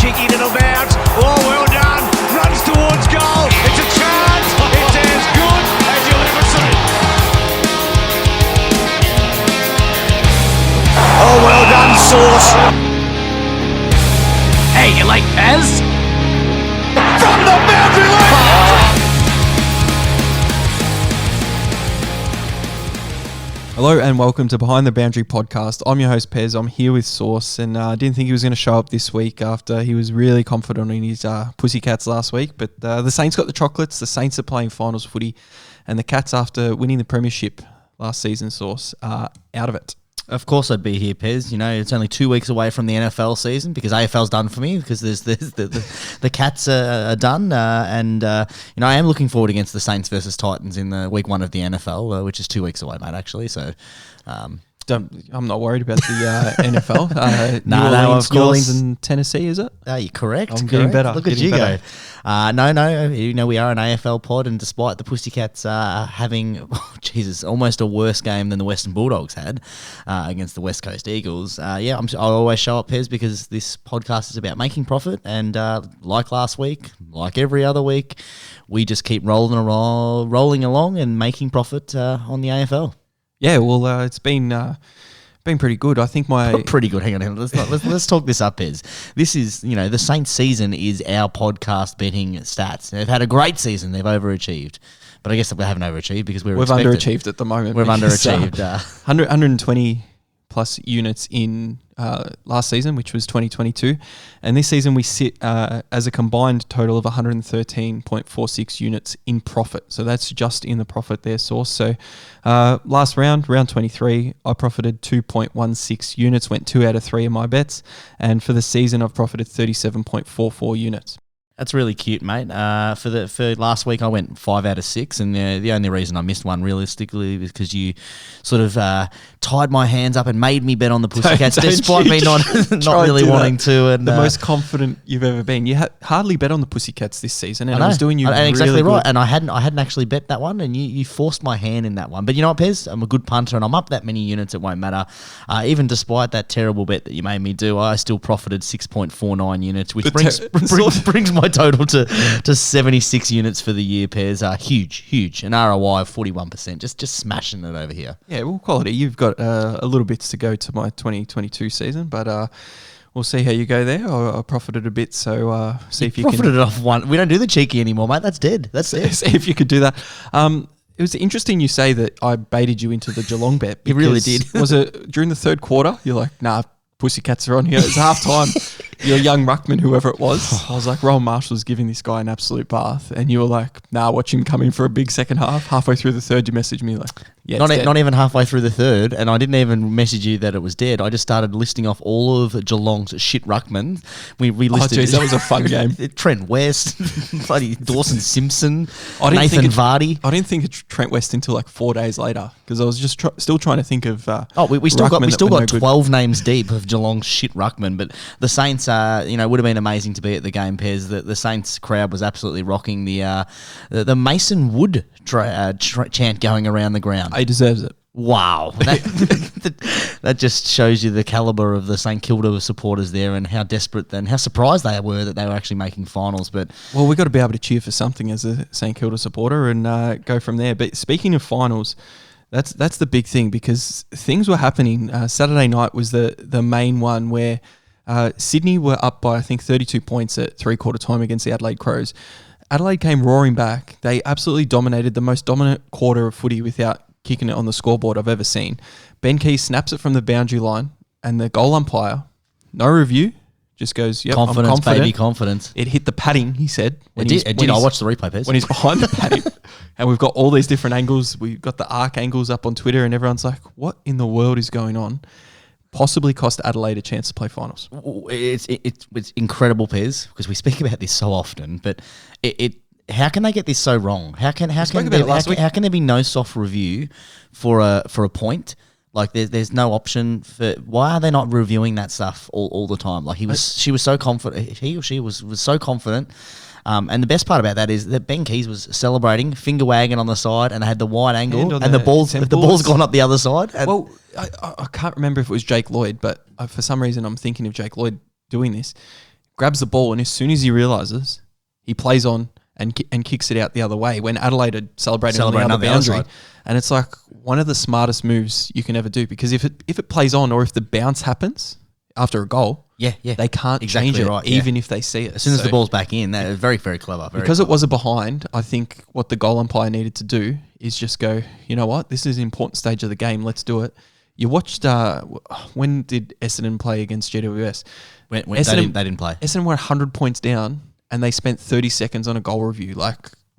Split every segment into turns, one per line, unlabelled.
cheeky little bounce. Oh, well done. Runs towards goal. It's a chance. It's as good as you'll ever see. Oh, well done, Sauce. Hey, you like Pez? From the boundary line.
Hello and welcome to Behind the Boundary podcast. I'm your host Pez. I'm here with Sauce, and I didn't think he was going to show up this week after he was really confident in his Pussycats last week. But the Saints got the chocolates. The Saints are playing finals footy, and the Cats, after winning the premiership last season, Sauce, are out of it.
Of course I'd be here, Pez. You know, it's only 2 weeks away from the NFL season because AFL's done for me because the Cats are done. And I am looking forward against the Saints versus Titans in the week 1 of the NFL, which is 2 weeks away, mate, actually. So...
I'm not worried about the NFL. New Orleans and Tennessee, is it?
You're correct.
I'm getting better.
Look at you go. No. You know, we are an AFL pod, and despite the Pussycats having, almost a worse game than the Western Bulldogs had against the West Coast Eagles, I'll always show up, Pez, because this podcast is about making profit. And like last week, like every other week, we just keep rolling along and making profit on the AFL.
Yeah, well, it's been pretty good. I think
pretty good. Hang on. Let's talk this up, Pez. This is, the Saints season is our podcast betting stats. They've had a great season. They've overachieved. But I guess we haven't overachieved because we've
underachieved at the moment.
We've underachieved.
120 plus units in last season, which was 2022. And this season we sit as a combined total of 113.46 units in profit. So that's just in the profit there, Sauce. So last round 23, I profited 2.16 units, went 2 out of 3 of my bets. And for the season, I've profited 37.44 units.
That's really cute, mate. For last week, I went 5 out of 6, and the only reason I missed one realistically was because you sort of tied my hands up and made me bet on the Pussycats, despite me not really wanting to. And
the most confident you've ever been. You hardly bet on the Pussycats this season, and I was doing you
and
really
exactly right.
good.
And I hadn't actually bet that one, and you forced my hand in that one. But you know what, Pez? I'm a good punter, and I'm up that many units. It won't matter. Even despite that terrible bet that you made me do, I still profited 6.49 units, which brings my total to 76 units for the year, Pez. Huge. An ROI of 41%. Just smashing it over here.
Yeah, well, quality. You've got a little bits to go to my 2022 season, but we'll see how you go there. I profited a bit, so see if you can...
profited off one. We don't do the cheeky anymore, mate. That's dead. That's dead.
See if you could do that. It was interesting you say that I baited you into the Geelong bet.
You really did.
Was it during the third quarter? You're like, nah, Pussycats are on here. It's half time. You're a young ruckman, whoever it was. I was like, Rowan Marshall's giving this guy an absolute bath. And you were like, nah, watch him come in for a big second half. Halfway through the third, you messaged me like, yeah,
not even halfway through the third. And I didn't even message you that it was dead. I just started listing off all of Geelong's shit ruckman. We listed...
Oh, geez, that was a fun game.
Trent West, bloody Dawson Simpson, Nathan Vardy.
I didn't think of Trent West until like 4 days later because I was just still trying to think of...
we still got 12 names deep of Geelong's shit ruckman. But the Saints... would have been amazing to be at the game, Pez. The Saints crowd was absolutely rocking the Mason Wood chant going around the ground.
He deserves it.
Wow. That just shows you the calibre of the St Kilda supporters there and how desperate and how surprised they were that they were actually making finals. But
well, we've got to be able to cheer for something as a St Kilda supporter and go from there. But speaking of finals... That's the big thing because things were happening. Saturday night was the main one where Sydney were up by, I think, 32 points at three-quarter time against the Adelaide Crows. Adelaide came roaring back. They absolutely dominated, the most dominant quarter of footy without kicking it on the scoreboard I've ever seen. Ben Key snaps it from the boundary line and the goal umpire, no review, just goes, yep,
confidence,
I'm confident.
Baby, confidence.
It hit the padding, he said.
It did. I watched the replay, Pez.
When he's behind the padding. And we've got all these different angles. We've got the arc angles up on Twitter and everyone's like, what in the world is going on? Possibly cost Adelaide a chance to play finals.
It's incredible, Pez, because we speak about this so often, but how can they get this so wrong? How can there be no soft review for a point? Like there's no option for why are they not reviewing that stuff all the time? Like she was so confident. He or she was so confident. And the best part about that is that Ben Keys was celebrating, finger wagging on the side, and they had the wide angle, and the ball's gone up the other side.
Well, I can't remember if it was Jake Lloyd, but for some reason I'm thinking of Jake Lloyd doing this. grabs the ball, and as soon as he realises, he plays on and kicks it out the other way when Adelaide are celebrating on the other boundary. And it's like one of the smartest moves you can ever do, because if it plays on, or if the bounce happens after a goal, they can't change it, even if they see it.
As soon as the ball's back in, that is very, very clever.
Because it was a behind, I think what the goal umpire needed to do is just go, you know what, this is an important stage of the game, let's do it. You watched, when did Essendon play against GWS?
When Essendon, they didn't play.
Essendon were 100 points down, and they spent 30 seconds on a goal review,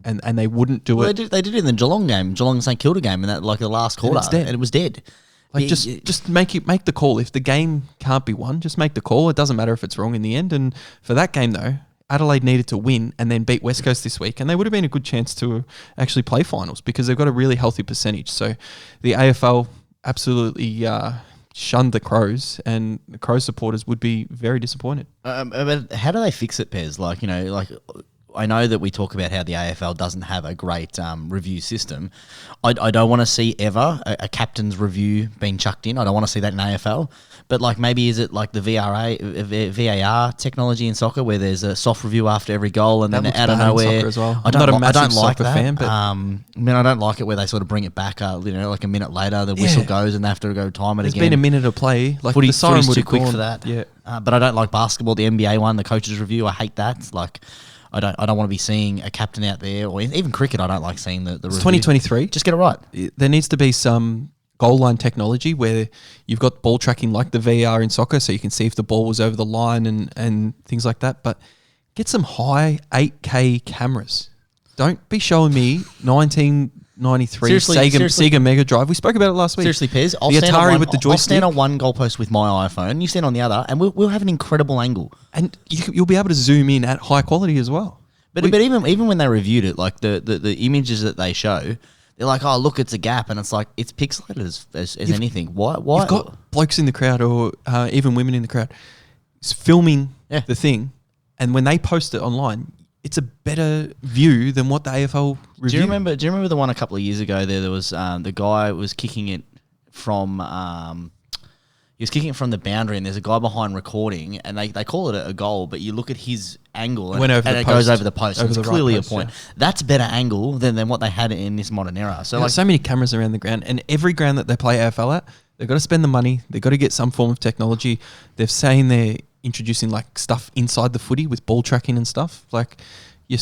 and they wouldn't do it.
They did it in the Geelong St Kilda game, in that the last quarter, and it was dead.
Just make the call. If the game can't be won, just make the call. It doesn't matter if it's wrong in the end. And for that game though, Adelaide needed to win and then beat West Coast this week, and they would have been a good chance to actually play finals because they've got a really healthy percentage. So the AFL absolutely shunned the Crows, and the Crows supporters would be very disappointed.
But how do they fix it, Pez? I know that we talk about how the AFL doesn't have a great review system. I don't want to see ever a captain's review being chucked in. I don't want to see that in AFL. But maybe is it like the VAR technology in soccer, where there's a soft review after every goal, and then out of nowhere,
as well.
I don't like
soccer
that.
Fan, but
I don't like it where they sort of bring it back. Like a minute later, the whistle goes and they have to go time it again.
There's been a minute of play.
Footy,
the siren
footy's
would
too
have
quick
gone
for that.
Yeah,
but I don't like basketball. The NBA one, the coaches review, I hate that. I don't want to be seeing a captain out there, or even cricket. I don't like seeing the review.
2023.
Just get it right.
There needs to be some goal line technology where you've got ball tracking like the VAR in soccer, so you can see if the ball was over the line and things like that. But get some high 8K cameras. Don't be showing me 1993 Sega Mega Drive. We spoke about it last week.
Seriously, Pez,
the Atari with the joystick.
I'll stand on one goalpost with my iPhone, you stand on the other, and we'll have an incredible angle.
And you'll be able to zoom in at high quality as well.
But even when they reviewed it, the images that they show, they're like, oh, look, it's a gap. And it's like, it's pixelated as anything. Why?
You've got blokes in the crowd, or even women in the crowd, filming the thing. And when they post it online, it's a better view than what the AFL reviewed.
Do you remember the one a couple of years ago? There was the guy was kicking it from he was kicking it from the boundary, and there's a guy behind recording, and they call it a goal, but you look at his angle and it goes over the post. It's clearly a point. Yeah. That's better angle than what they had in this modern era. So
so many cameras around the ground, and every ground that they play AFL at, they've got to spend the money. They've got to get some form of technology. They're saying they're introducing stuff inside the footy with ball tracking and stuff. You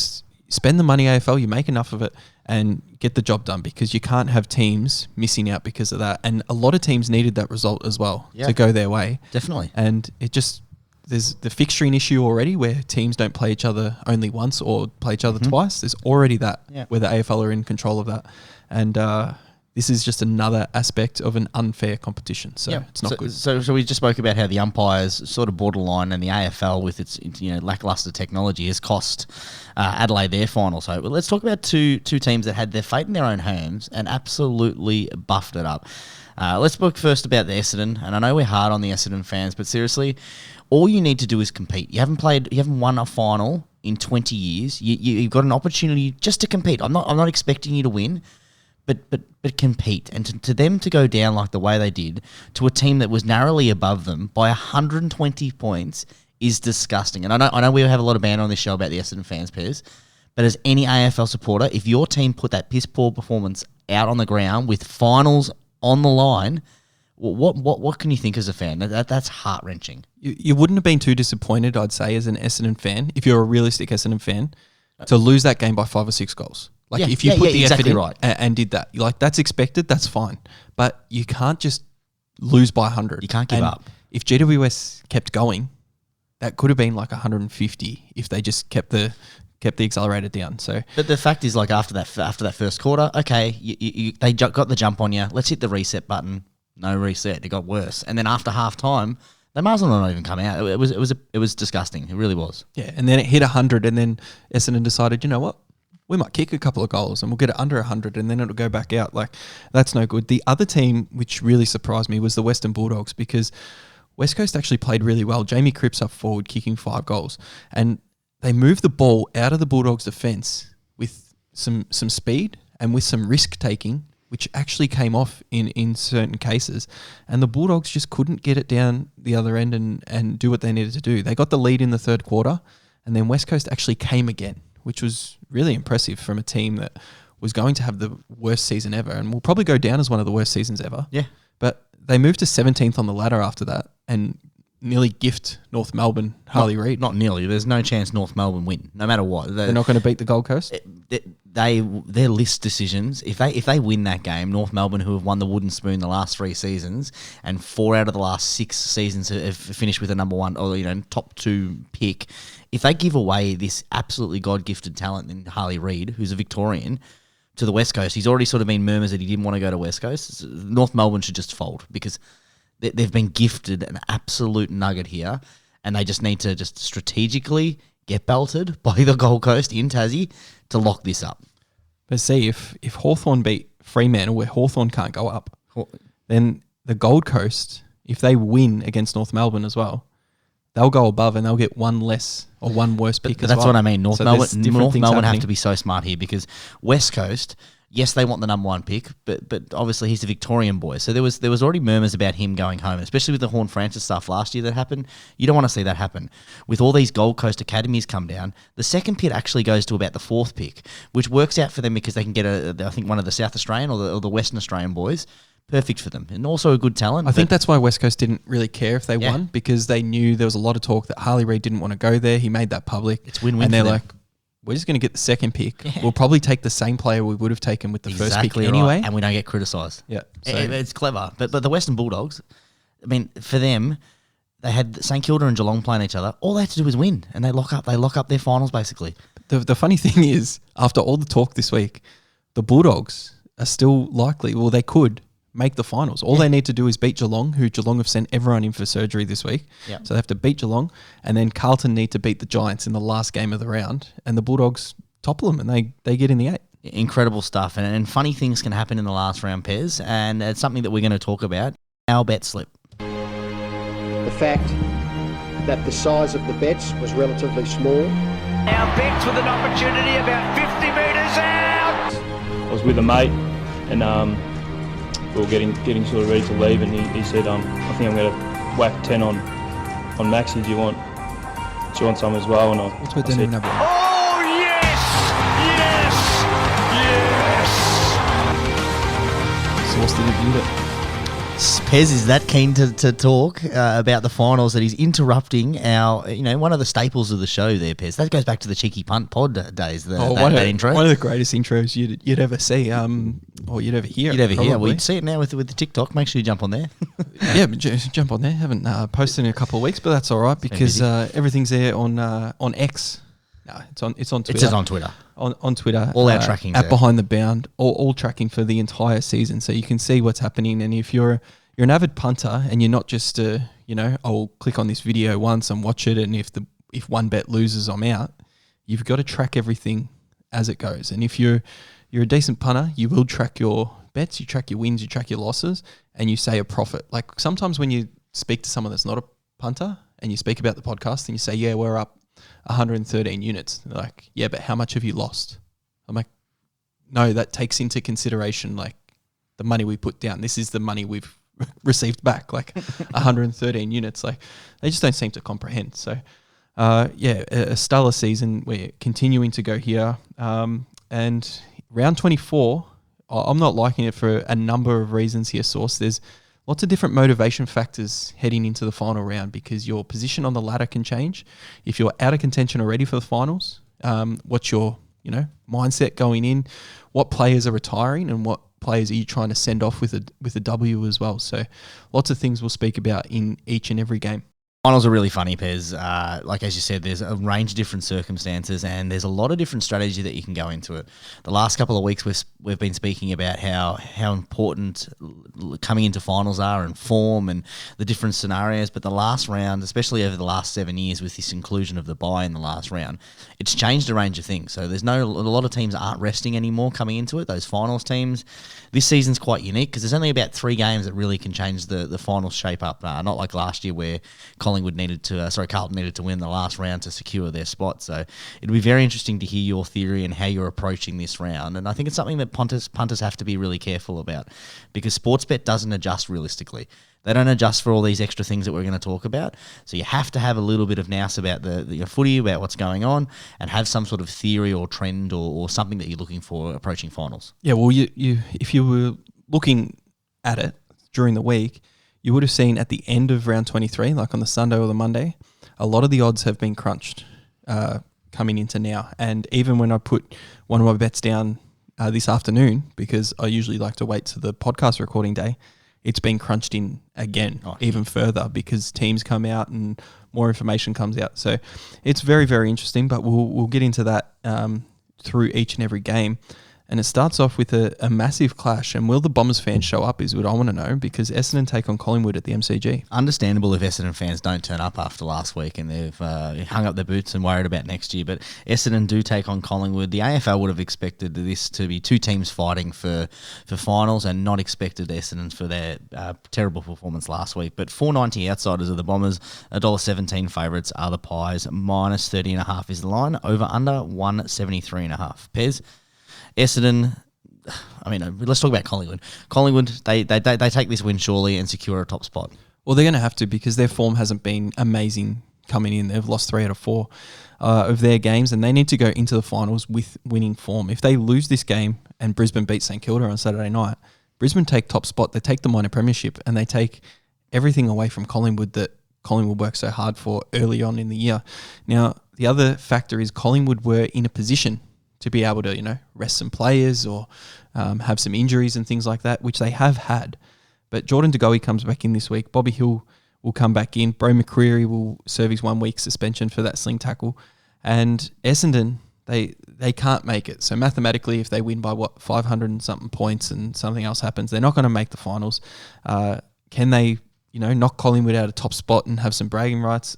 spend the money, AFL, you make enough of it and get the job done, because you can't have teams missing out because of that. And a lot of teams needed that result as well to go their way.
Definitely.
And there's the fixturing issue already, where teams don't play each other only once or play each other twice. There's already that where the AFL are in control of that. And this is just another aspect of an unfair competition. So it's not good.
So we just spoke about how the umpires sort of borderline, and the AFL with its lackluster technology has cost Adelaide their final. So let's talk about two teams that had their fate in their own hands and absolutely buffed it up. Let's talk first about the Essendon, and I know we're hard on the Essendon fans, but seriously, all you need to do is compete. You haven't won a final in 20 years. You've got an opportunity just to compete. I'm not expecting you to win. But compete, and to them to go down like the way they did to a team that was narrowly above them by 120 points is disgusting. And I know we have a lot of banter on this show about the Essendon fans, Pez, but as any AFL supporter, if your team put that piss poor performance out on the ground with finals on the line, what can you think as a fan? That's heart wrenching.
You wouldn't have been too disappointed, I'd say, as an Essendon fan, if you're a realistic Essendon fan, to lose that game by 5 or 6 goals. If you put the effort in and did that, that's expected, that's fine. But you can't just lose by 100.
You can't give up.
If GWS kept going, that could have been 150 if they just kept the accelerator down. So,
but the fact is, after that first quarter, okay, they got the jump on you. Let's hit the reset button. No reset. It got worse. And then after half time, they might as well not even come out. It was disgusting. It really was.
Yeah, and then it hit 100, and then Essendon decided, you know what? We might kick a couple of goals and we'll get it under 100, and then it'll go back out. That's no good. The other team, which really surprised me, was the Western Bulldogs, because West Coast actually played really well. Jamie Cripps up forward, kicking 5 goals. And they moved the ball out of the Bulldogs' defence with some speed and with some risk-taking which actually came off in certain cases. And the Bulldogs just couldn't get it down the other end and do what they needed to do. They got the lead in the third quarter, and then West Coast actually came again, which was really impressive from a team that was going to have the worst season ever and will probably go down as one of the worst seasons ever.
Yeah.
But they moved to 17th on the ladder after that and nearly gift North Melbourne Harley Reid.
Not nearly. There's no chance North Melbourne win, no matter what.
They're not going to beat the Gold Coast?
Their list decisions, if they win that game, North Melbourne, who have won the wooden spoon the last 3 seasons, and 4 out of the last 6 seasons have finished with a number 1 or top 2 pick, if they give away this absolutely God-gifted talent in Harley Reid, who's a Victorian, to the West Coast, he's already sort of been murmurs that he didn't want to go to West Coast. North Melbourne should just fold because they've been gifted an absolute nugget here, and they just need to just strategically get belted by the Gold Coast in Tassie to lock this up.
But see, if Hawthorn beat Fremantle, where Hawthorn can't go up, then the Gold Coast, if they win against North Melbourne as well, they'll go above and they'll get one less or one worse pick as well.
That's what I mean. North Melbourne have to be so smart here because West Coast, yes, they want the number 1 pick, but obviously he's a Victorian boy. So there was already murmurs about him going home, especially with the Horn Francis stuff last year that happened. You don't want to see that happen. With all these Gold Coast academies come down, the second pick actually goes to about the 4th pick, which works out for them because they can get I think one of the South Australian or the Western Australian boys. Perfect for them. And also a good talent.
I think that's why West Coast didn't really care if they won, because they knew there was a lot of talk that Harley Reid didn't want to go there. He made that public.
It's win-win
and they're
for them.
like, we're just going to get the second pick. Yeah. We'll probably take the same player we would have taken with the first pick anyway.
Right. And we don't get criticised.
Yeah. So
it's clever. But the Western Bulldogs, I mean, for them, they had St Kilda and Geelong playing each other. All they had to do was win, and they lock up their finals, basically.
The funny thing is, after all the talk this week, the Bulldogs are still likely, well, they could make the finals. All they need to do is beat Geelong, who Geelong have sent everyone in for surgery this week.
Yep.
So they have to beat Geelong, and then Carlton need to beat the Giants in the last game of the round, and the Bulldogs topple them, and they get in the 8.
Incredible stuff. And funny things can happen in the last round, Pez, and it's something that we're going to talk about. Our bet slip.
The fact that the size of the bets was relatively small.
Our bets with an opportunity about 50 metres out.
I was with a mate, and we were getting sort of ready to leave, and he said, I think I'm going to whack 10 on Maxi. Do you want some as well? And
What's with the number?
Oh, yes! Yes! Yes!
Sauce didn't beat it.
Pez is that keen to talk about the finals that he's interrupting our, one of the staples of the show there, Pez. That goes back to the Cheeky Punt pod days, that intro.
One of the greatest intros you'd ever see, or you'd ever hear.
We'd see it now with the TikTok. Make sure you jump on there.
Yeah, jump on there. Haven't posted in a couple of weeks, but that's all right because everything's there on X. No, it's on Twitter.
It says on Twitter.
On Twitter.
All our tracking
at Behind the Bound, all tracking for the entire season, so you can see what's happening. And if you're an avid punter and you're not just I'll click on this video once and watch it, and if one bet loses, I'm out. You've got to track everything as it goes. And if you're a decent punter, you will track your bets, you track your wins, you track your losses, and you say a profit. Like sometimes when you speak to someone that's not a punter and you speak about the podcast and you say, yeah, we're up 113 units. They're like, yeah, but how much have you lost? I'm like, no, that takes into consideration like the money we put down. This is the money we've received back, like 113 units. Like they just don't seem to comprehend. So a stellar season. We're continuing to go here. And round 24, I'm not liking it for a number of reasons here, Sauce. There's lots of different motivation factors heading into the final round because your position on the ladder can change. If you're out of contention already for the finals, what's your mindset going in? What players are retiring and what players are you trying to send off with a W as well? So lots of things we'll speak about in each and every game.
Finals are really funny, Pez. Like as you said, there's a range of different circumstances and there's a lot of different strategy that you can go into it. The last couple of weeks we've been speaking about how important coming into finals are and form and the different scenarios. But the last round, especially over the last 7 years with this inclusion of the bye in the last round, it's changed a range of things. So a lot of teams aren't resting anymore coming into it, those finals teams. This season's quite unique because there's only about 3 games that really can change the finals shape up. Not like last year where Carlton needed to win the last round to secure their spot. So it'll be very interesting to hear your theory and how you're approaching this round. And I think it's something that punters have to be really careful about, because Sportsbet doesn't adjust realistically. They don't adjust for all these extra things that we're going to talk about. So you have to have a little bit of nous about the footy, about what's going on, and have some sort of theory or trend or something that you're looking for approaching finals.
Yeah, well, you if you were looking at it during the week, you would have seen at the end of round 23, like on the Sunday or the Monday, a lot of the odds have been crunched coming into now. And even when I put one of my bets down this afternoon, because I usually like to wait to the podcast recording day, it's been crunched in again, even further, because teams come out and more information comes out. So it's very, very interesting, but we'll get into that through each and every game. And it starts off with a massive clash. And will the Bombers fans show up is what I want to know, because Essendon take on Collingwood at the MCG.
Understandable if Essendon fans don't turn up after last week and they've hung up their boots and worried about next year. But Essendon do take on Collingwood. The AFL would have expected this to be two teams fighting for finals, and not expected Essendon for their terrible performance last week. But $4.90 outsiders are the Bombers. $1.17 favourites are the Pies. Minus 30.5 is the line. Over under 173.5. Pez. Essendon, I mean, let's talk about Collingwood. Collingwood, they take this win surely and secure a top spot.
Well, they're going to have to, because their form hasn't been amazing coming in. They've lost 3 out of 4 of their games, and they need to go into the finals with winning form. If they lose this game and Brisbane beat St Kilda on Saturday night, Brisbane take top spot, they take the minor premiership, and they take everything away from Collingwood that Collingwood worked so hard for early on in the year. Now, the other factor is Collingwood were in a position to be able to, rest some players or have some injuries and things like that, which they have had. But Jordan De Goey comes back in this week. Bobby Hill will come back in. Bro McCreary will serve his 1 week suspension for that sling tackle. And Essendon, they can't make it. So mathematically, if they win by 500 and something points and something else happens, they're not going to make the finals. Can they, knock Collingwood out of top spot and have some bragging rights?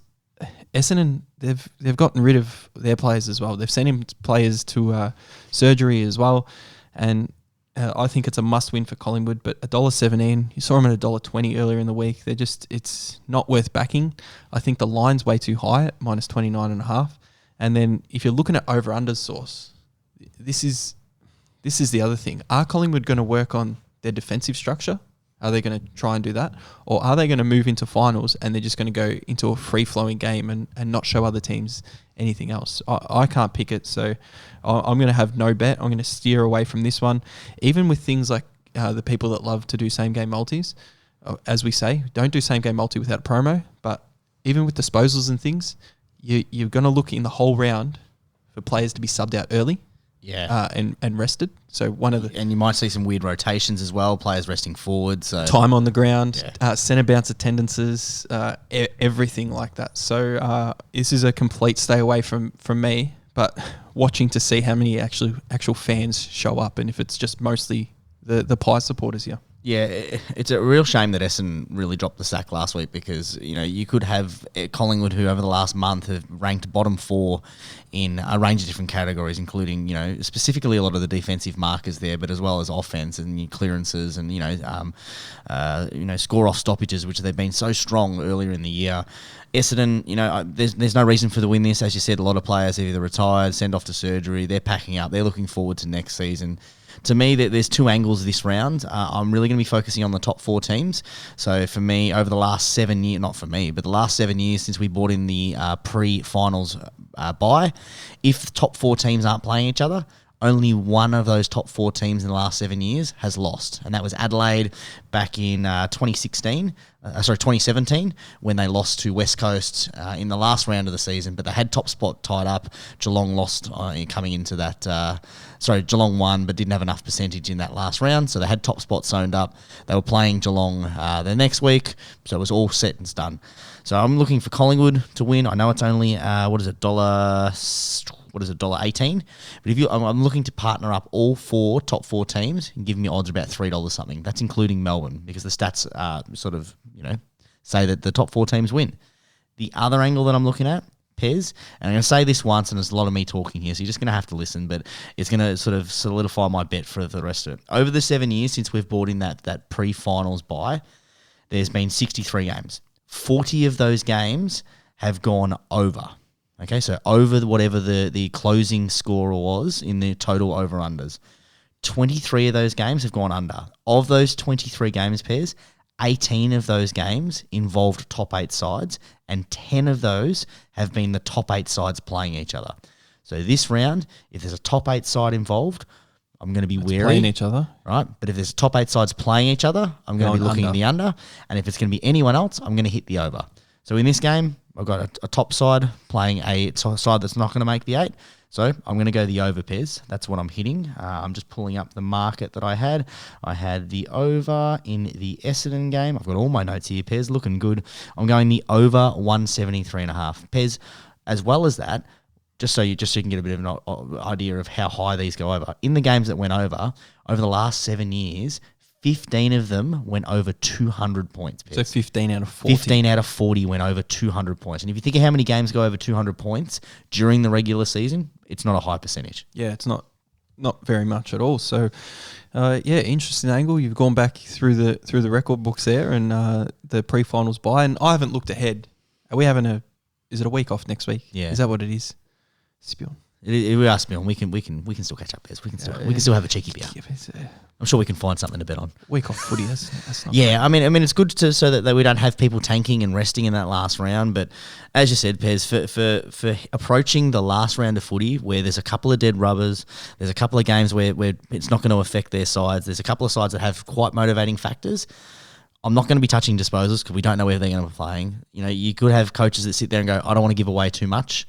Essendon, they've gotten rid of their players as well. They've sent him players to surgery as well, and I think it's a must-win for Collingwood. But $1.17, you saw them at $1.20 earlier in the week. It's not worth backing. I think the line's way too high at minus 29.5. And then if you're looking at over/unders source, this is the other thing. Are Collingwood going to work on their defensive structure? Are they going to try and do that? Or are they going to move into finals and they're just going to go into a free-flowing game and not show other teams anything else? I can't pick it, so I'm going to have no bet. I'm going to steer away from this one. Even with things like the people that love to do same-game multis, as we say, don't do same-game multi without promo, but even with disposals and things, you're going to look in the whole round for players to be subbed out early.
Yeah,
and rested. So
and you might see some weird rotations as well. Players resting forward, so
time on the ground, centre bounce attendances, everything like that. So this is a complete stay away from me. But watching to see how many actual fans show up, and if it's just mostly the Pie supporters here.
Yeah, it's a real shame that Essendon really dropped the sack last week, because you could have Collingwood, who over the last month have ranked bottom 4 in a range of different categories, including specifically a lot of the defensive markers there, but as well as offense and clearances and score off stoppages, which they've been so strong earlier in the year. Essendon, there's no reason for the win this. As you said, a lot of players are either retired, sent off to surgery, they're packing up, they're looking forward to next season. To me, there's 2 angles this round. I'm really going to be focusing on the top 4 teams. So for me, over the last 7 years, not for me, but the last 7 years since we brought in the pre-finals bye, if the top 4 teams aren't playing each other, only one of those top 4 teams in the last 7 years has lost. And that was Adelaide back in 2017, when they lost to West Coast in the last round of the season. But they had top spot tied up. Geelong lost coming into that. Geelong won, but didn't have enough percentage in that last round. So they had top spot sewn up. They were playing Geelong the next week. So it was all set and done. So I'm looking for Collingwood to win. I know it's only, $1.18. But I'm looking to partner up all 4 top 4 teams and give me odds about $3 something. That's including Melbourne, because the stats say that the top 4 teams win. The other angle that I'm looking at, Pez, and I'm going to say this once, and there's a lot of me talking here, so you're just going to have to listen, but it's going to sort of solidify my bet for the rest of it. Over the 7 years since we've brought in that pre-finals bye, there's been 63 games. 40 of those games have gone over. Okay, so over whatever the closing score was in the total over-unders. 23 of those games have gone under. Of those 23 games, Pez, 18 of those games involved top 8 sides, and 10 of those have been the top 8 sides playing each other. So this round, if there's a top 8 side involved, I'm going to be wary.
Playing each other.
Right? But if there's top 8 sides playing each other, I'm going to be looking at the under. And if it's going to be anyone else, I'm going to hit the over. So in this game, I've got a top side playing a side that's not going to make the 8. So I'm going to go the over, Pez. That's what I'm hitting. I'm just pulling up the market that I had. I had the over in the Essendon game. I've got all my notes here, Pez, looking good. I'm going the over 173.5. Pez, as well as that, just so you can get a bit of an idea of how high these go over. In the games that went over the last 7 years, 15 of them went over 200 points. Pez.
So 15 out of 40.
15 out of 40 went over 200 points. And if you think of how many games go over 200 points during the regular season, it's not a high percentage.
Yeah, it's not very much at all. So, interesting angle. You've gone back through the record books there and the pre-finals bye. And I haven't looked ahead. Are we having is it a week off next week?
Yeah.
Is that what it is? Spion.
We are Spion. We can still catch up, Pez. We can still have a cheeky beer.
Yeah,
I'm sure we can find something to bet on.
week off footy. That's not
Yeah, I mean, it's good so that we don't have people tanking and resting in that last round. But as you said, Pez, for approaching the last round of footy, where there's a couple of dead rubbers, there's a couple of games where it's not going to affect their sides. There's a couple of sides that have quite motivating factors. I'm not going to be touching disposals because we don't know where they're going to be playing. You know, you could have coaches that sit there and go, I don't want to give away too much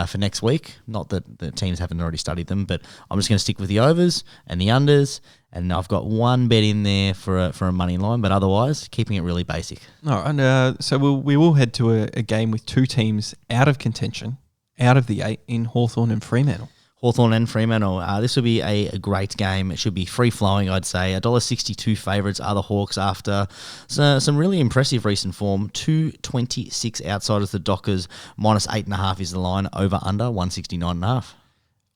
for next week. Not that the teams haven't already studied them, but I'm just going to stick with the overs and the unders. And I've got one bet in there for a money line, but otherwise keeping it really basic.
All right, and so we will head to a game with two teams out of contention, out of the 8 in Hawthorn and Fremantle.
Hawthorn and Fremantle. This will be a great game. It should be free-flowing, I'd say. $1.62 favourites are the Hawks after some really impressive recent form. 2.26 outsiders, the Dockers. -8.5 is the line. Over-under, 169.5.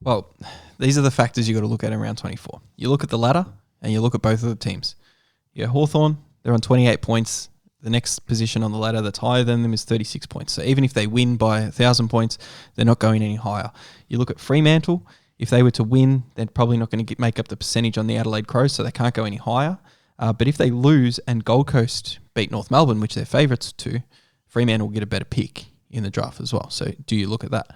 Well, these are the factors you got to look at in round 24. You look at the ladder and you look at both of the teams. Yeah, Hawthorn, they're on 28 points. The next position on the ladder that's higher than them is 36 points. So even if they win by 1,000 points, they're not going any higher. You look at Fremantle, if they were to win, they're probably not going to make up the percentage on the Adelaide Crows, so they can't go any higher. But if they lose and Gold Coast beat North Melbourne, which they're favourites to, Fremantle will get a better pick in the draft as well. So do you look at that?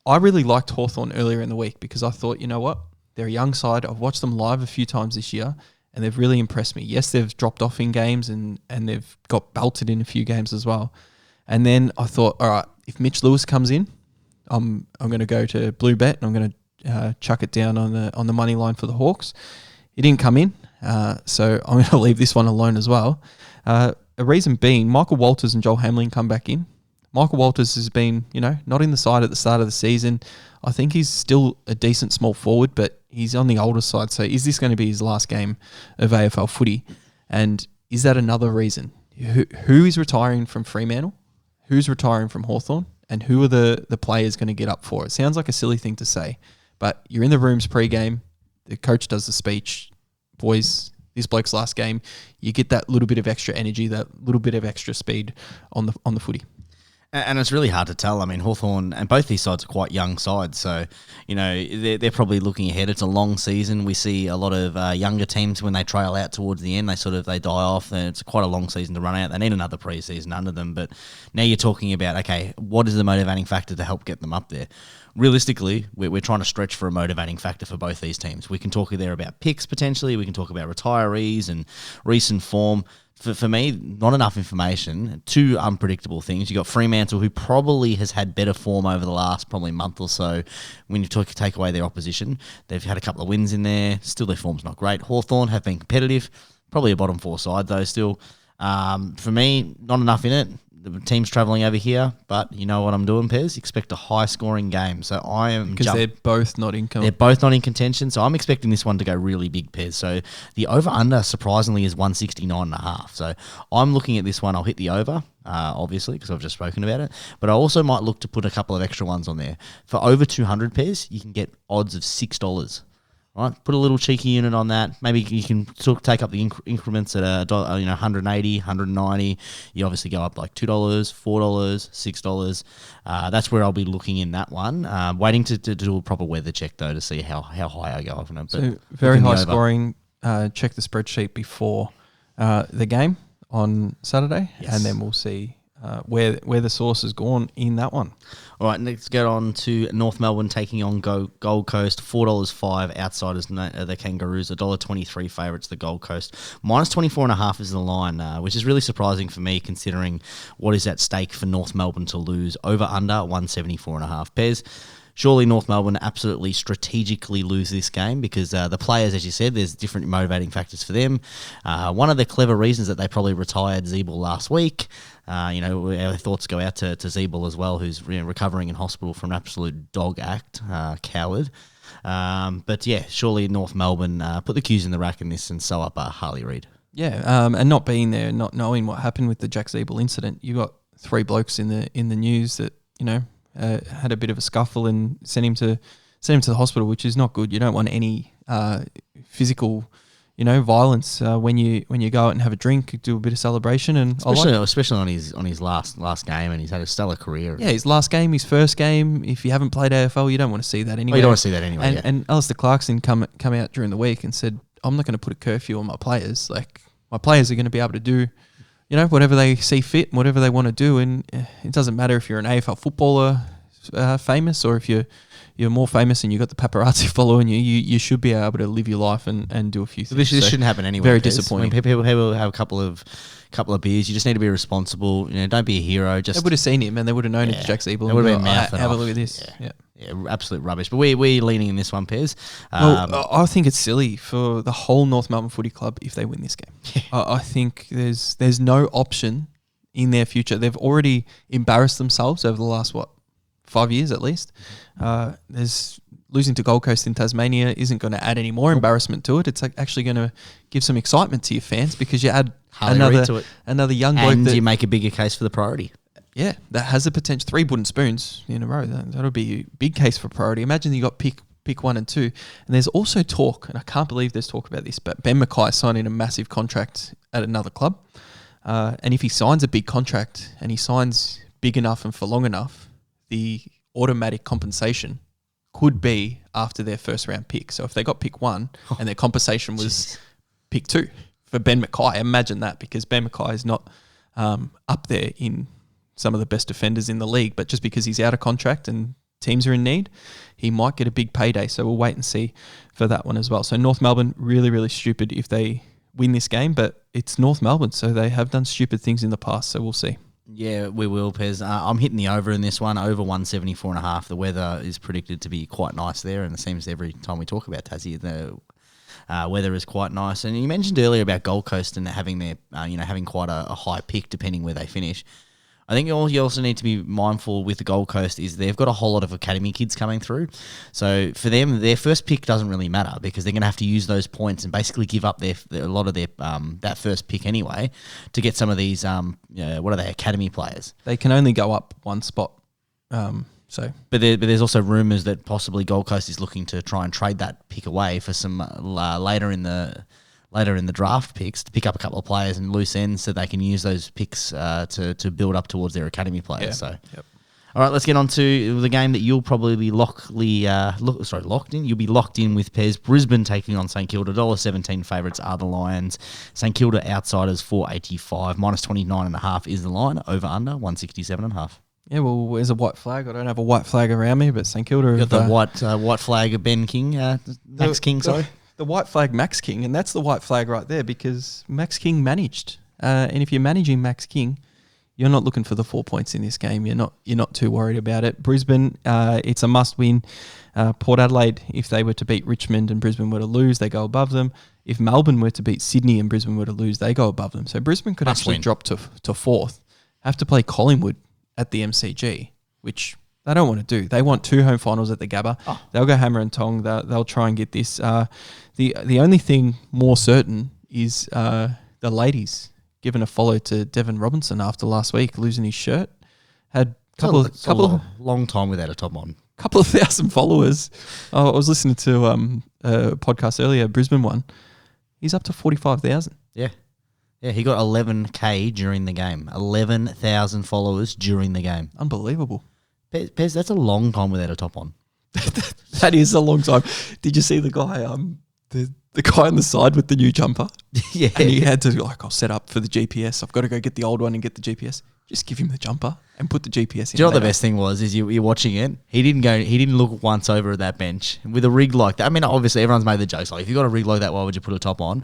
I really liked Hawthorn earlier in the week because I thought, you know what? They're a young side. I've watched them live a few times this year and they've really impressed me. Yes, they've dropped off in games and they've got belted in a few games as well. And then I thought, all right, if Mitch Lewis comes in, I'm going to go to Blue Bet and I'm going to chuck it down on the money line for the Hawks. He didn't come in, so I'm going to leave this one alone as well. A reason being, Michael Walters and Joel Hamlin come back in. Michael Walters has been, not in the side at the start of the season. I think he's still a decent small forward, but he's on the older side. So is this going to be his last game of AFL footy? And is that another reason? Who is retiring from Fremantle? Who's retiring from Hawthorn? And who are the players going to get up for it? Sounds like a silly thing to say, but you're in the rooms pre-game. The coach does the speech. Boys, this bloke's last game. You get that little bit of extra energy, that little bit of extra speed on the footy.
And it's really hard to tell. I mean, Hawthorn and both these sides are quite young sides, so they're probably looking ahead. It's a long season. We see a lot of younger teams when they trail out towards the end, they die off, and it's quite a long season to run out. They need another pre-season under them. But now you're talking about, okay, what is the motivating factor to help get them up there? Realistically, we're trying to stretch for a motivating factor for both these teams. We can talk there about picks potentially. We can talk about retirees and recent form. For me, not enough information. Two unpredictable things. You got Fremantle, who probably has had better form over the last probably month or so. When you take away their opposition, they've had a couple of wins in there. Still, their form's not great. Hawthorn have been competitive. Probably a bottom 4 side though. Still, for me, not enough in it. The team's travelling over here, but you know what I'm doing, Pez? Expect a high-scoring game. So I am
because they're both not in
They're both not in contention, so I'm expecting this one to go really big, Pez. So the over-under, surprisingly, is 169.5. So I'm looking at this one. I'll hit the over, obviously, because I've just spoken about it. But I also might look to put a couple of extra ones on there. For over 200, Pez, you can get odds of $6 All right, put a little cheeky unit on that. Maybe you can sort of take up the increments at $180, $190. You obviously go up like $2, $4, $6. That's where I'll be looking in that one. Waiting to do a proper weather check though to see how high I go up on it.
So very high scoring. Check the spreadsheet before the game on Saturday, and then we'll see where the source has gone in that one.
All right, let's get on to North Melbourne taking on Gold Coast. $4.05 outsiders, the Kangaroos. $1.23 favourites, the Gold Coast. Minus 24.5 is the line, which is really surprising for me considering what is at stake for North Melbourne to lose. Over under 174.5. Pez. Surely North Melbourne absolutely strategically lose this game because the players, as you said, there's different motivating factors for them. One of the clever reasons that they probably retired Zeeble last week. Our thoughts go out to Zeeble as well, who's recovering in hospital from an absolute dog act, coward. But yeah, surely North Melbourne put the cues in the rack in this and sew up Harley Reid.
Yeah, and not being there, not knowing what happened with the Jack Zeeble incident, you got 3 blokes in the news that had a bit of a scuffle and sent him to the hospital, which is not good. You don't want any physical, violence when you go out and have a drink, do a bit of celebration, and
especially on his last game, and he's had a stellar career.
Yeah, his last game, his first game. If you haven't played AFL, you don't want to see that anyway.
Well, you don't want to see that anyway.
And Alistair Clarkson come out during the week and said, "I'm not going to put a curfew on my players. Like my players are going to be able to do." Whatever they see fit, whatever they want to do, and it doesn't matter if you're an AFL footballer famous or if you're more famous and you've got the paparazzi following you. You should be able to live your life and do a few things.
This shouldn't happen anyway.
Very disappointing.
People have a couple of beers. You just need to be responsible. Don't be a hero. They
would have seen him and they would have known it's Jack Zeeble.
They would have been mouthing
have
off.
a look at this. Yeah,
absolute rubbish. But we're leaning in this one, Pez.
I think it's silly for the whole North Melbourne Footy Club if they win this game. I think there's no option in their future. They've already embarrassed themselves over the last 5 years at least. There's losing to Gold Coast in Tasmania isn't going to add any more embarrassment to it. It's actually going to give some excitement to your fans because you add another young bloke
and you make a bigger case for the priority.
Yeah, that has the potential. 3 wooden spoons in a row. That'll be a big case for priority. Imagine you got pick 1 and 2. And there's also talk, and I can't believe there's talk about this, but Ben Mackay signing a massive contract at another club. And if he signs a big contract and he signs big enough and for long enough, the automatic compensation could be after their first round pick. So if they got pick 1 and their compensation was pick 2 for Ben Mackay, imagine that, because Ben Mackay is not up there in some of the best defenders in the league, but just because he's out of contract and teams are in need, he might get a big payday. So we'll wait and see for that one as well. So North Melbourne, really, really stupid if they win this game, but it's North Melbourne, so they have done stupid things in the past, so we'll see.
Yeah, we will, Pez. I'm hitting the over in this one, over 174.5. The weather is predicted to be quite nice there, and it seems every time we talk about Tassie, the weather is quite nice. And you mentioned earlier about Gold Coast and having their, having quite a high pick depending where they finish. I think you also need to be mindful with the Gold Coast is they've got a whole lot of academy kids coming through. So for them, their first pick doesn't really matter because they're going to have to use those points and basically give up a lot of their that first pick anyway to get some of these academy players.
They can only go up 1 spot. But
there's also rumours that possibly Gold Coast is looking to try and trade that pick away for some later in the draft picks to pick up a couple of players and loose ends so they can use those picks to build up towards their academy players.
Yeah.
So, all right, let's get on to the game that you'll probably be locked in. You'll be locked in with Pez. Brisbane taking on St Kilda. $1.17 favourites are the Lions. St Kilda outsiders $4.85. Minus 29.5 is the line. Over under 167.5.
Yeah, well, where's a white flag? I don't have a white flag around me, but St Kilda...
You got the white flag of Ben King, Max King, sorry.
The white flag Max King, and that's the white flag right there because Max King managed. And if you're managing Max King, you're not looking for the 4 points in this game. You're not too worried about it. Brisbane, it's a must-win. Port Adelaide, if they were to beat Richmond and Brisbane were to lose, they go above them. If Melbourne were to beat Sydney and Brisbane were to lose, they go above them. So Brisbane could actually drop to 4th, have to play Collingwood at the MCG, which they don't want to do. They want 2 home finals at the Gabba. They'll go hammer and tong. They'll try and get this. The only thing more certain is the ladies giving a follow to Devon Robinson after last week losing his shirt. Had a
long time without a top on.
couple of thousand followers. I was listening to a podcast earlier, Brisbane one. He's up to 45,000.
Yeah. Yeah, he got 11K during the game. 11,000 followers during the game.
Unbelievable.
Pez, that's a long time without a top on.
That is a long time. Did you see the guy, the guy on the side with the new jumper?
Yeah.
And he had to, like, I'll set up for the GPS. I've got to go get the old one and get the GPS. Just give him the jumper and put the GPS in.
Do you know what the best thing was? Is you're watching it. He didn't look once over at that bench with a rig like that. I mean, obviously everyone's made the jokes like, if you got a rig like that, why would you put a top on?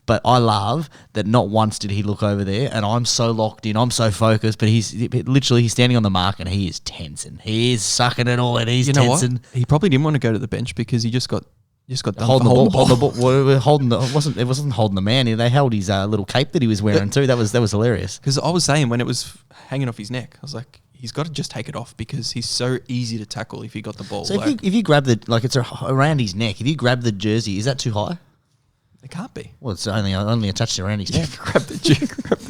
But I love that not once did he look over there, and I'm so locked in, I'm so focused. But he's standing on the mark and he is tensing. He is sucking it all in. He's tensing.
What? He probably didn't want to go to the bench because he just got done
holding the ball.
It
wasn't holding the man. They held his little cape that he was wearing too. That was hilarious.
Because I was saying when it was hanging off his neck, I was like, he's got to just take it off because he's so easy to tackle if he got the ball.
So if you grab it's around his neck. If you grab the jersey, is that too high?
It can't be.
Well, it's only attached around his neck.
grab the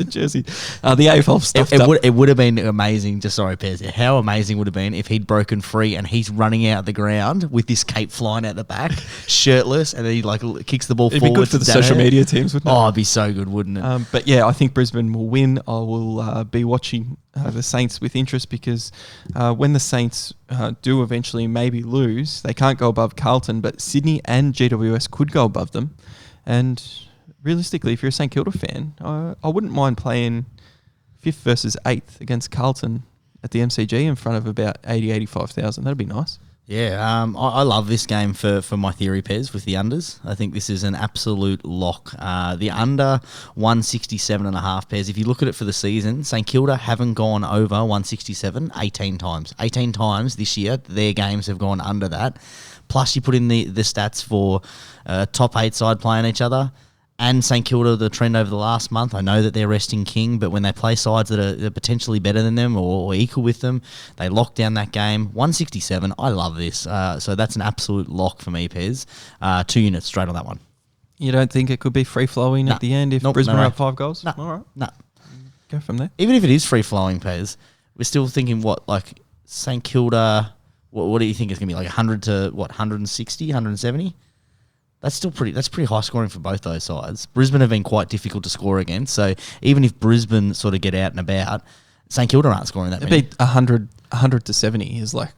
jersey. The AFL stuff.
It would have been amazing. Sorry, Pez. How amazing would it have been if he'd broken free and he's running out the ground with this cape flying out the back, shirtless, and then he kicks the ball
It'd
forward.
It'd be good for the social media teams, wouldn't it?
Oh, it'd be so good, wouldn't it?
But yeah, I think Brisbane will win. I will be watching the Saints with interest because when the Saints do eventually maybe lose, they can't go above Carlton, but Sydney and GWS could go above them. And realistically, if you're a St Kilda fan, I wouldn't mind playing 5th versus 8th against Carlton at the MCG in front of about 85,000. That'd be nice.
Yeah, I love this game for my theory, Pez, with the unders. I think this is an absolute lock. The under 167.5, Pez. If you look at it for the season, St Kilda haven't gone over 167 18 times. 18 times this year, their games have gone under that. Plus, you put in the stats for top 8 side playing each other. And St Kilda, the trend over the last month, I know that they're resting King, but when they play sides that are potentially better than them or equal with them, they lock down that game. 167, I love this. So that's an absolute lock for me, Pez. 2 units straight on that one.
You don't think it could be free-flowing at the end if Brisbane are up 5 goals?
No.
All right.
No.
Go from there.
Even if it is free-flowing, Pez, we're still thinking St Kilda, what do you think it's going to be, 100 to, 160, 170? That's pretty high scoring for both those sides. Brisbane have been quite difficult to score against, so even if Brisbane sort of get out and about, St Kilda aren't scoring that many.
It'd be 100 to 70 is the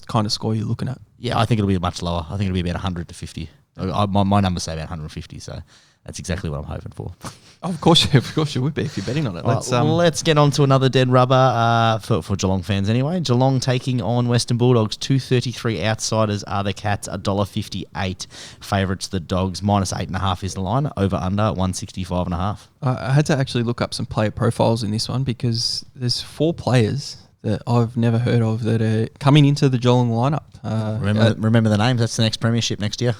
kind of score you're looking at.
Yeah, I think it'll be much lower. I think it'll be about 100 to 50. My numbers say about 150, so that's exactly what I'm hoping for.
Oh, of course you would be if you're betting on it.
Let's get on to another dead rubber for Geelong fans anyway. Geelong taking on Western Bulldogs. 2.33 outsiders are the Cats. $1.58 favourites the Dogs. -8.5 is the line. Over under 165.5.
I had to actually look up some player profiles in this one because there's 4 players that I've never heard of that are coming into the Geelong lineup.
Remember the names. That's the next premiership next year.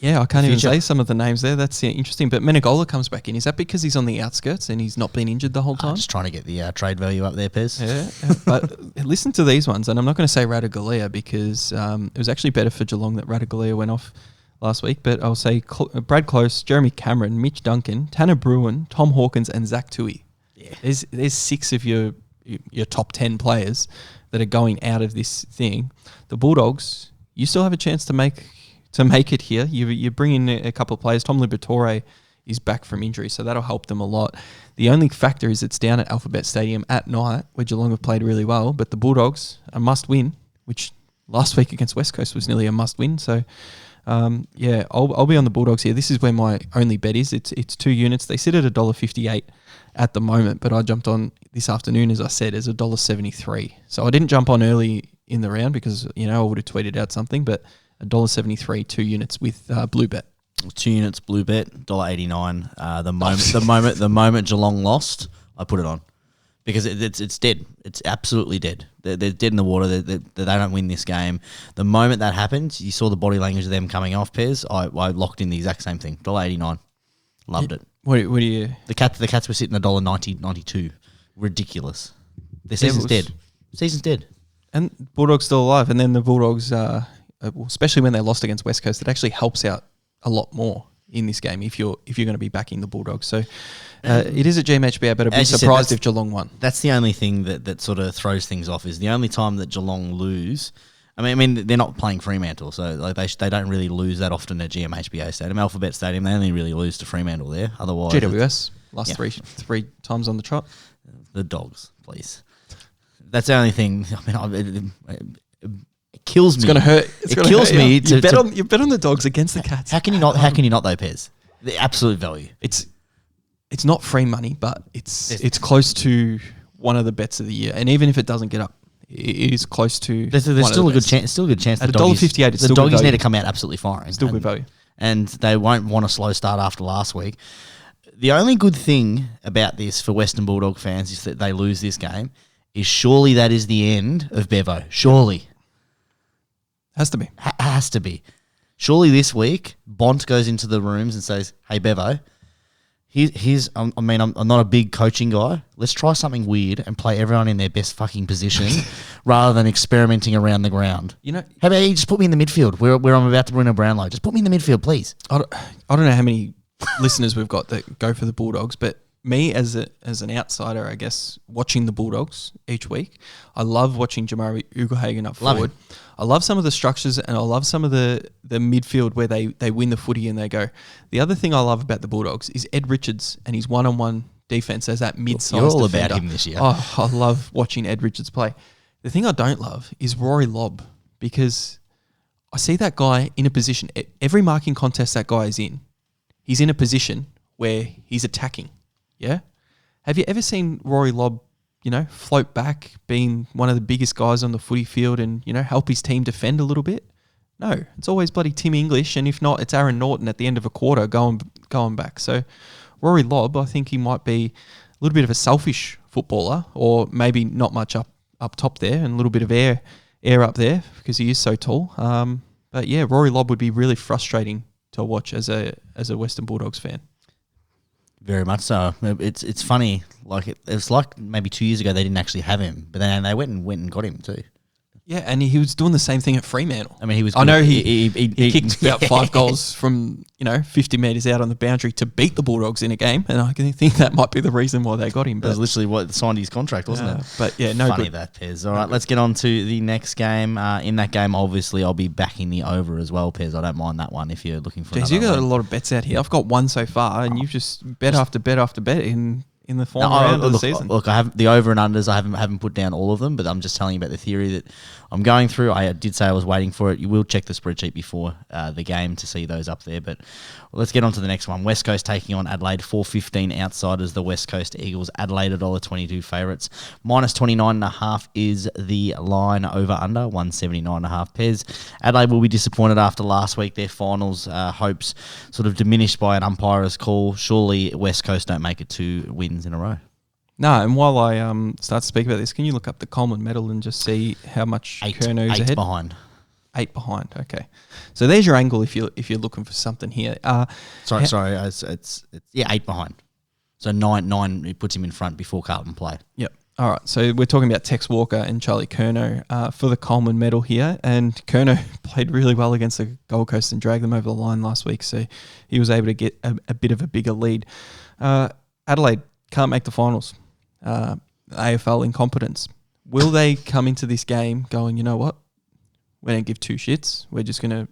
Yeah, I can't even say some of the names there. That's interesting. But Menegola comes back in. Is that because he's on the outskirts and he's not been injured the whole time?
Just trying to get the trade value up there, Pez.
Yeah, but listen to these ones. And I'm not going to say Radigalia because it was actually better for Geelong that Radigalia went off last week. But I'll say Brad Close, Jeremy Cameron, Mitch Duncan, Tanner Bruin, Tom Hawkins and Zach Tui. Yeah. There's 6 of your top 10 players that are going out of this thing. The Bulldogs, you still have a chance to make it here. You bring in a couple of players. Tom Liberatore is back from injury, so that'll help them a lot. The only factor is it's down at Alphabet Stadium at night, where Geelong have played really well, but the Bulldogs a must-win, which last week against West Coast was nearly a must-win. So, I'll be on the Bulldogs here. This is where my only bet is. It's 2 units. They sit at $1.58 at the moment, but I jumped on this afternoon, as I said, as $1.73. So I didn't jump on early in the round because, I would have tweeted out something, but $1.73, 2 units with Blue Bet.
2 units Blue Bet, $1.89. The moment Geelong lost, I put it on because it's dead. It's absolutely dead. They're dead in the water. They don't win this game. The moment that happens, you saw the body language of them coming off. Pez, I locked in the exact same thing. $1.89, loved it.
What do you?
The Cats were sitting $1.90, 92. Ridiculous. Their season's dead. Season's dead.
And Bulldogs still alive. And then the Bulldogs, especially when they lost against West Coast, it actually helps out a lot more in this game if you're going to be backing the Bulldogs. So it is a GMHBA, but I'd be surprised if Geelong won.
That's the only thing that sort of throws things off. Is the only time that Geelong lose I mean, they're not playing Fremantle, so like they don't really lose that often at GMHBA Stadium. Alphabet Stadium, they only really lose to Fremantle there. Otherwise,
GWS last three times on the trot.
The Dogs, please. That's the only thing. I mean, it kills me.
It's gonna hurt.
It kills me.
You bet on the Dogs against the Cats.
How can you not? How can you not though, Pez? The absolute value.
It's not free money, but it's close to one of the bets of the year. And even if it doesn't get up, it is close to.
There's still a good chance. Still a good chance.
At $1.58, it's still
the
good
Doggies
value.
need to come out absolutely firing.
Still good value.
And they won't want a slow start after last week. The only good thing about this for Western Bulldog fans is that they lose this game. Is surely that is the end of Bevo. Surely.
Has to be.
Has to be. Surely this week, Bont goes into the rooms and says, "Hey Bevo, I'm not a big coaching guy. Let's try something weird and play everyone in their best fucking position rather than experimenting around the ground.
You know,
how about you just put me in the midfield where I'm about to bring a Brownlow? Just put me in the midfield, please."
I don't know how many listeners we've got that go for the Bulldogs, but me as an outsider, I guess, watching the Bulldogs each week, I love watching Jamari Ugelhagen up forward. I love some of the structures and I love some of the midfield where they win the footy and they go. The other thing I love about the Bulldogs is Ed Richards and his one-on-one defense as that mid-sized
You're all
defender.
about him this year.
Oh, I love watching Ed Richards play. The thing I don't love is Rory Lobb, because I see that guy in a position, every marking contest that guy is in, he's in a position where he's attacking. Yeah? Have you ever seen Rory Lobb, float back, being one of the biggest guys on the footy field and, help his team defend a little bit? No. It's always bloody Tim English, and if not, it's Aaron Norton at the end of a quarter going back. So Rory Lobb, I think he might be a little bit of a selfish footballer, or maybe not much up top there and a little bit of air up there because he is so tall. But yeah, Rory Lobb would be really frustrating to watch as a Western Bulldogs fan.
Very much so. It's funny. Like it was like maybe 2 years ago they didn't actually have him, but then they went and got him too.
Yeah, and he was doing the same thing at Fremantle.
I mean, he was.
I know he kicked about 5 goals from 50 metres out on the boundary to beat the Bulldogs in a game, and I can think that might be the reason why they got him.
That was literally what signed his contract, wasn't it?
But yeah, no
funny
good.
That Pez. All right, let's get on to the next game. In that game, obviously, I'll be backing the over as well, Pez. I don't mind that one if you're looking for.
Jeez, you got a lot of bets out here. I've got one so far, and you've just bet after bet after bet in the final round of the season.
Look, I have the over and unders. I haven't put down all of them, but I'm just telling you about the theory that I'm going through. I did say I was waiting for it. You will check the spreadsheet before the game to see those up there. But let's get on to the next one. West Coast taking on Adelaide. 4.15 outsiders. The West Coast Eagles. Adelaide $1.22 favourites. Minus 29.5 is the line. Over under 179.5. Pez. Adelaide will be disappointed after last week. Their finals hopes sort of diminished by an umpire's call. Surely West Coast don't make it 2 wins in a row.
No, and while I start to speak about this, can you look up the Coleman medal and just see how much Kerno's ahead?
8 behind.
8 behind. Okay, so there's your angle if you're looking for something here.
Sorry, it's 8 behind. So 9 it puts him in front before Carlton play.
Yep. All right, so we're talking about Tex Walker and Charlie Curnow for the Coleman medal here, and Curnow played really well against the Gold Coast and dragged them over the line last week, so he was able to get a bit of a bigger lead. Adelaide can't make the finals. AFL incompetence. Will they come into this game going, you know what? We don't give 2 shits. We're just going to,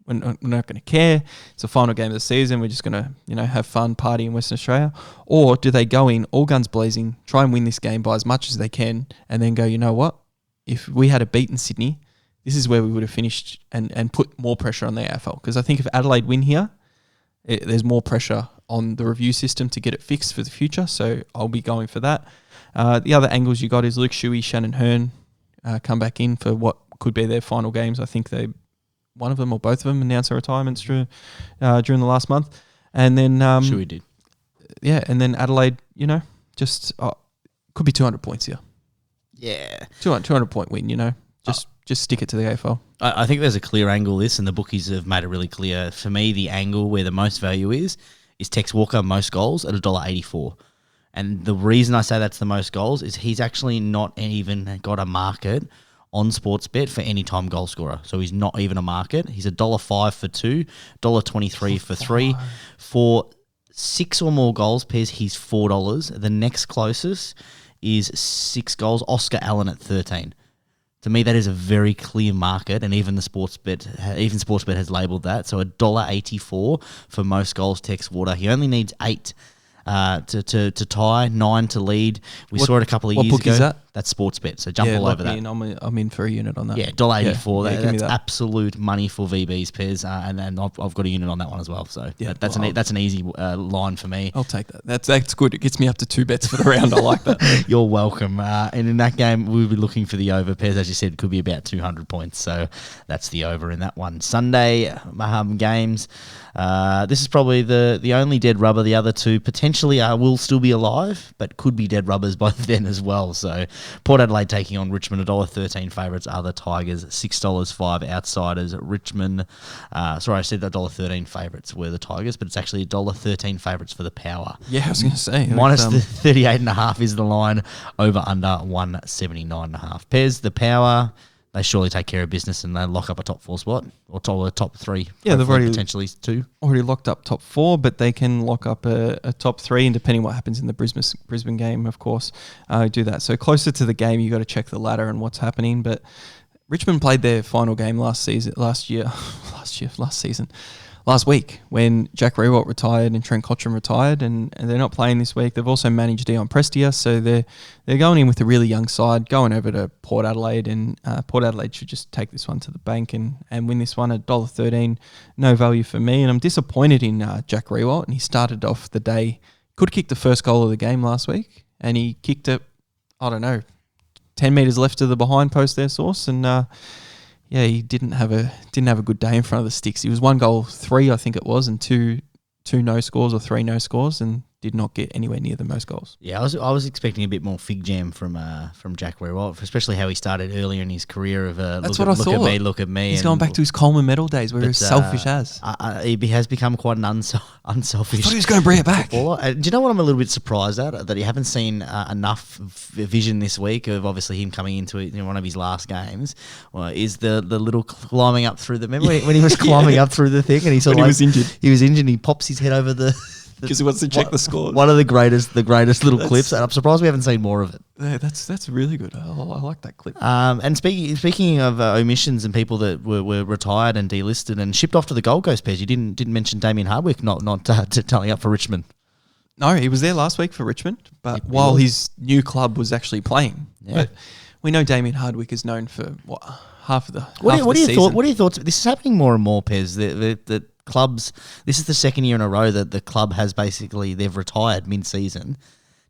we're not going to care. It's the final game of the season. We're just going to, have fun, party in Western Australia. Or do they go in all guns blazing, try and win this game by as much as they can, and then go, you know what? If we had beaten Sydney, this is where we would have finished and put more pressure on the AFL. Because I think if Adelaide win here, there's more pressure on the review system to get it fixed for the future, so I'll be going for that. The other angles you got is Luke Shuey, Shannon Hearn come back in for what could be their final games. I think one of them or both of them announced their retirements during the last month. And then
Shuey did.
Yeah, and then Adelaide, just could be 200 points here.
Yeah.
200 point win, Just stick it to the AFL.
I think there's a clear angle this, and the bookies have made it really clear. For me, the angle where the most value is Tex Walker most goals at $1.84. And the reason I say that's the most goals is he's actually not even got a market on Sportsbet for any time goal scorer. So he's not even a market. He's $1.05 for 2, $1.23 for 3. For 6 or more goals, Pez, he's $4. The next closest is 6 goals, Oscar Allen at 13. To me, that is a very clear market, and even Sportsbet has labelled that. So $1.84 for most goals, text, water. He only needs 8 to tie, 9 to lead. We saw it a couple of years ago.
What book is that?
That's Sportsbet. So jump all over that.
I'm in for a unit on that.
Yeah, $1.84.
Yeah,
That's absolute money for VBs, Pez, and then I've got a unit on that one as well. So that's an easy line for me.
I'll take that. That's good. It gets me up to 2 bets for the round. I like that.
You're welcome. And in that game, we'll be looking for the over. Pez, as you said, could be about 200 points. So that's the over in that one. Sunday games. This is probably the only dead rubber. The other two potentially will still be alive, but could be dead rubbers by then as well. So Port Adelaide taking on Richmond, $1.13 favourites are the Tigers, $6.05 outsiders. Richmond, I said $1.13 favourites were the Tigers, but it's actually $1.13 favourites for the Power.
Yeah, I was going to say.
Minus the 38.5 is the line, over under 179.5. Pez, the Power, they surely take care of business and they lock up a top 4 spot or top 3.
Yeah, they've already
potentially 2.
Already locked up top 4, but they can lock up a top 3, and depending what happens in the Brisbane game, of course, do that. So closer to the game, you got to check the ladder and what's happening. But Richmond played their final game last week when Jack Riewoldt retired and Trent Cotchin retired, and they're not playing this week. They've also managed Dion Prestia, so they're going in with a really young side, going over to Port Adelaide, and Port Adelaide should just take this one to the bank and win this one at $1.13. No value for me, and I'm disappointed in Jack Riewoldt, and he started off the day, could have kicked the first goal of the game last week, and he kicked it, 10 metres left of the behind post there, Sauce, and he didn't have a good day in front of the sticks. He was 1 goal, 3 I think it was, and two no scores or 3 no scores, and did not get anywhere near the most goals.
Yeah, I was expecting a bit more fig jam from Jack Riewoldt, especially how he started earlier in his career of look at me.
He's going back to his Coleman medal days where he was selfish as.
He has become quite an unselfish.
I thought he was going to bring it back.
Do you know what I'm a little bit surprised at? That you haven't seen enough vision this week of obviously him coming into it in one of his last games. Is the little climbing up through the... Remember when he was climbing up through the thing and he
he was injured.
He was injured and he pops his head over the...
Because he wants to check the score.
One of the greatest little clips, and I'm surprised we haven't seen more of it.
Yeah, that's really good. I like that clip.
And speaking of omissions and people that were retired and delisted and shipped off to the Gold Coast, Pez, you didn't mention Damien Hardwick not telling up for Richmond.
No, he was there last week for Richmond, but while his new club was actually playing. Yeah. But we know Damien Hardwick is known for half of the season.
What are your thoughts? This is happening more and more, Pez. The clubs, this is the second year in a row that the club has basically, they've retired mid-season,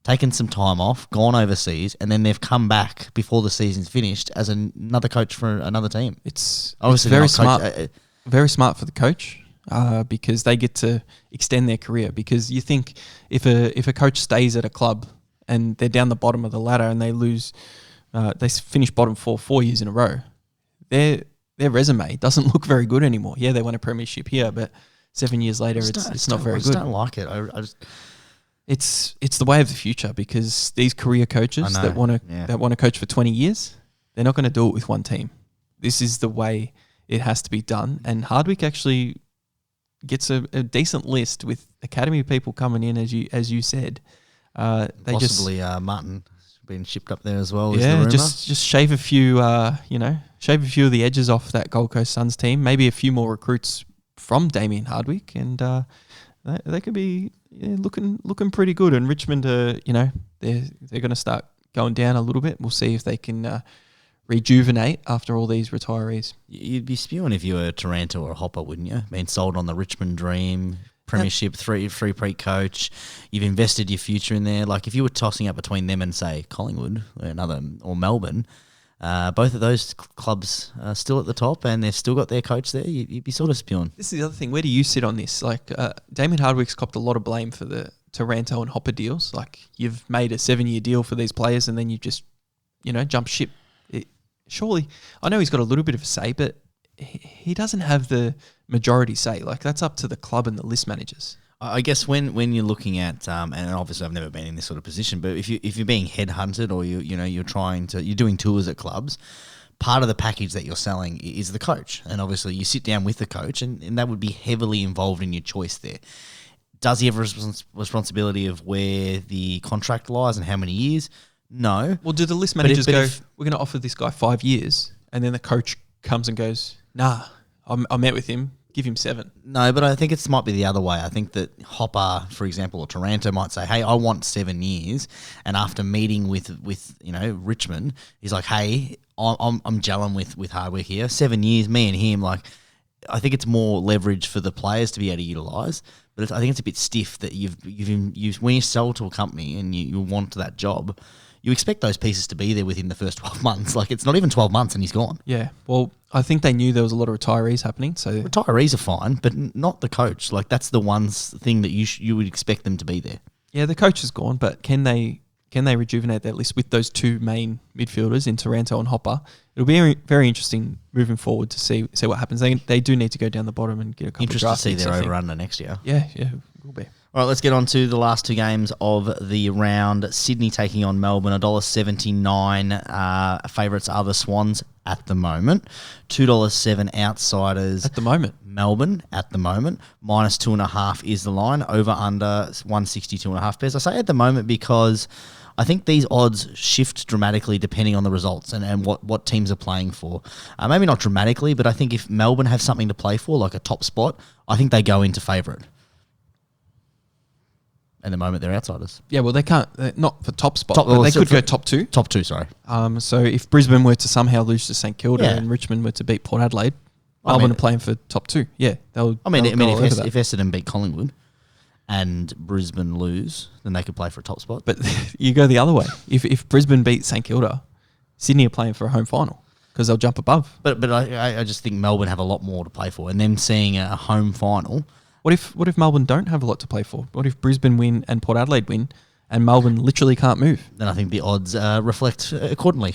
taken some time off, gone overseas, and then they've come back before the season's finished as another coach for another team.
It's very smart. Very smart for the coach because they get to extend their career. Because you think if a coach stays at a club and they're down the bottom of the ladder and they lose, they finish bottom 4 years in a row, their resume doesn't look very good anymore. Yeah, they won a premiership here, but 7 years later, it's not very good.
I don't like it.
It's the way of the future because these career coaches that want to coach for 20 years, they're not going to do it with one team. This is the way it has to be done. And Hardwick actually gets a decent list with academy people coming in, as you said.
Possibly Martin being shipped up there as well.
Yeah, just shave a few, shave a few of the edges off that Gold Coast Suns team. Maybe a few more recruits from Damien Hardwick, and they could be looking pretty good. And Richmond, they're going to start going down a little bit. We'll see if they can rejuvenate after all these retirees.
You'd be spewing if you were Taranto or a Hopper, wouldn't you? Being sold on the Richmond dream. Premiership, three pre-coach, you've invested your future in there. Like if you were tossing up between them and say Collingwood or Melbourne, both of those clubs are still at the top and they've still got their coach there. You'd be sort of spewing.
This is the other thing. Where do you sit on this? Like Damien Hardwick's copped a lot of blame for the Taranto and Hopper deals. Like you've made a 7-year deal for these players and then you just, jump ship. Surely, I know he's got a little bit of a say, but he doesn't have the majority say. Like that's up to the club and the list managers.
I guess when you're looking at and obviously I've never been in this sort of position, but if you're being headhunted or you're doing tours at clubs, part of the package that you're selling is the coach, and obviously you sit down with the coach, and that would be heavily involved in your choice there. Does he have a responsibility of where the contract lies and how many years? No.
Well, do the list
But
managers
but
go,
if-
we're going to offer this guy 5 years, and then the coach comes and goes, nah, I met with him, give him 7.
No, but I think it might be the other way. I think that Hopper, for example, or Taranto might say, hey, I want 7 years. And after meeting with Richmond, he's like, hey, I'm gelling with Hardwick here. 7 years, me and him, like, I think it's more leverage for the players to be able to utilise. But I think it's a bit stiff that you've when you sell to a company and you want that job, you expect those pieces to be there within the first 12 months. Like, it's not even 12 months and he's gone.
Yeah, well, I think they knew there was a lot of retirees happening. So
Retirees are fine, but not the coach. Like, that's the one thing that you would expect them to be there.
yeah, the coach is gone, but can they rejuvenate their list with those 2 main midfielders in Taranto and Hopper? It'll be very interesting moving forward to see what happens. They do need to go down the bottom and get a couple
Interested
of
to see
draft picks,
their
I think.
over-under next year.
Yeah, it will be.
All right, let's get on to the last 2 games of the round. Sydney taking on Melbourne, $1.79. Favourites are the Swans at the moment. $2.07 outsiders.
At the moment.
Melbourne at the moment. -2.5 is the line. Over under 162.5 pairs. I say at the moment because I think these odds shift dramatically depending on the results and what teams are playing for. Maybe not dramatically, but I think if Melbourne have something to play for, like a top spot, I think they go into favourite. At the moment, they're outsiders.
Yeah, well, they can't, not for top spot,
Top-
but
well,
they
so
could
for-
go top 2.
Top 2, sorry.
So if Brisbane were to somehow lose to St Kilda
Yeah.
and Richmond were to beat Port Adelaide,
I
Melbourne
mean-
are playing for top 2. Yeah, they'll go all
if,
over that.
if Essendon beat Collingwood and Brisbane lose, then they could play for a top spot.
But you go the other way. If Brisbane beat St Kilda, Sydney are playing for a home final because they'll jump above.
But I just think Melbourne have a lot more to play for, and them seeing a home final.
What if Melbourne don't have a lot to play for? What if Brisbane win and Port Adelaide win and Melbourne literally can't move?
Then I think the odds reflect accordingly.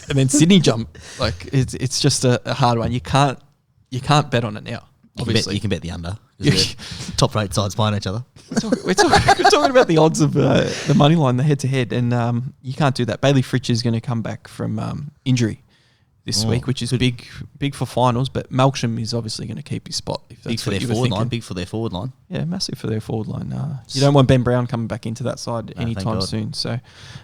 And then Sydney jump. Like it's just a hard one. You can't bet on it now. Obviously,
You can bet the under. 'Cause they're top 8 sides playing each other.
we're talking about the odds of the money line, the head to head, and you can't do that. Bailey Fritsch is going to come back from injury this week, which is big for finals. But Malcolm is obviously going to keep his spot. If that's
Big for
what
their
you were
forward line.
thinking.
Big for their forward line.
Yeah, massive for their forward line. You don't want Ben Brown coming back into that side
No,
anytime
thank God.
soon. So,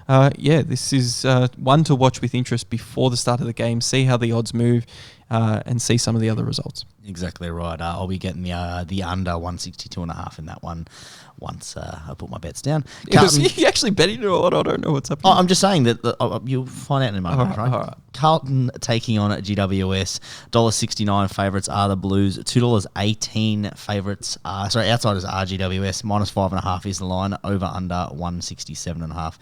this is one to watch with interest before the start of the game. See how the odds move, and see some of the other results.
Exactly right. I'll be getting the under 162.5 in that one once I put my bets down. Carlton,
You actually betting it or what? I don't know what's happening.
I'm just saying that you'll find out in a moment,
All right,
right?
all right.
Carlton taking on GWS, $1.69 favourites are the Blues, $2.18 favourites are, outsiders are GWS, -5.5 is the line, over under 167.5.